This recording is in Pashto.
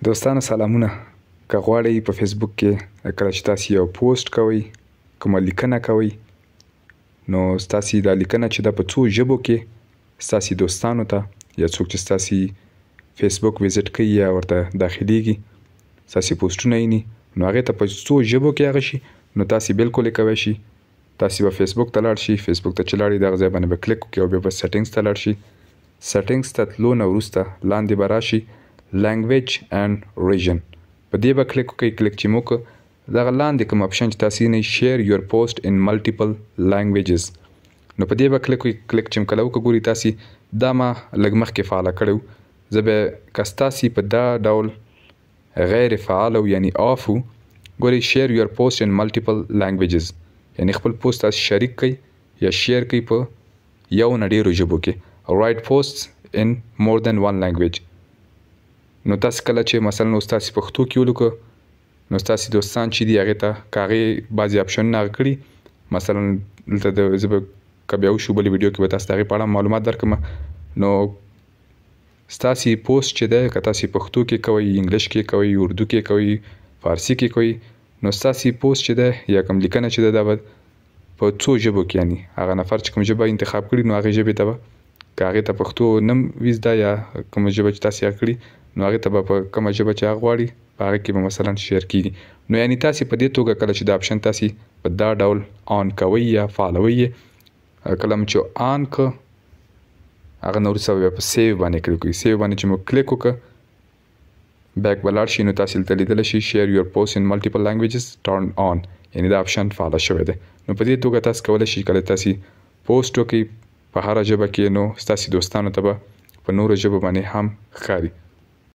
دوستانو سلامونه. که غواړئ په فیسبوک کې کله چې تاسو یو پوسټ کوئ، کومه لیکنه کوئ، نو ستاسو دا لیکنه چې ده په څو ژبو کې ستاسو دوستانو ته یا څوک چې ستاسو فیسبوک ویزیټ کوي یا ورته داخلیږي ستاسو پوسټونه ویني، نو هغې ته په څو ژبو کې هغه شي، نو تاسو بالکل یې کولی شي. تاسو به فیسبوک ته لاړ شئ، فیسبوک ته چې لاړئ دغه ځای باندې به کلیک وکړئ او بیا به سیټینګز ته لاړ شئ. سیټینګز ته تلو نه وروسته لاندې به راشي لینګویج اینډ ریجن، په دې به کلیک وکړئ. کلیک چې مو وکړ دغه لاندې کوم اپشن چې تاسو یې شیر یور پوسټ ان ملټیپل لینګویجز، نو په دې به کلیک وکړئ. کلیک چې کله وکړو ګورئ تاسو دا ما لږ مخکې فعاله کړی و. زه به که ستاسو په دا ډول غیر فعال یعنی آف و، ګورئ شیر یور پوسټ ان ملټیپل لینګویجز، یعنی خپل پوسټ تاسو شریک کړئ یا شیر کړئ په یو نه ډېرو ژبو کې. رایټ پوسټ ان مور دین ون لینګویج، نو تاسو کله چې مثلا ستاسو پښتو کې ولیکو، نو ستاسو دوستان چې دي هغې ته که هغې بعضې اپشنونه هغه کړي، مثلا دلته زه به که بیا وشو بلې ویډیو کې به تاسو د هغې په اړه معلومات درکړم. نو ستاسو پوسټ چې دی که تاسو پښتو کې کوئ، انګلیش کې کوئ، اردو کې کوئ، فارسي کې کوئ، نو ستاسو پوسټ چې دی یا کوم لیکنه چې ده دا به په څو ژبو کې، یعنی هغه نفر چې کوم ژبه انتخاب کړي نو هغې ژبې ته به که هغې ته پښتو نه وي زده یا کومه ژبه چې تاسو یې کړي، نو هغې ته به په کومه ژبه چې هغه غواړي په هغې کې به مثلا شیر کېږي. نو یعنی تاسو په دې توګه کله چې دا اپشن تاسو په دا ډول آن کوئ یا فعالوئ یې، کله مو چې آن که هغه نه وروسته بیا په سیو باندې کلیک وکړئ. سیو باندې چې مو کلیک وکړه بیک به لاړ شي، نو تاسو دلته لیدلی شئ شیر یور پوسټ ان ملټیپل لینګویجز ټرن آن، یعنی دا اپشن فعاله شوی دی. نو په دې توګه تاسو کولی شئ کله تاسو پوسټ وکړئ په هره ژبه کې، نو ستاسو دوستانو ته به په نورو ژبو باندې هم ښکاري.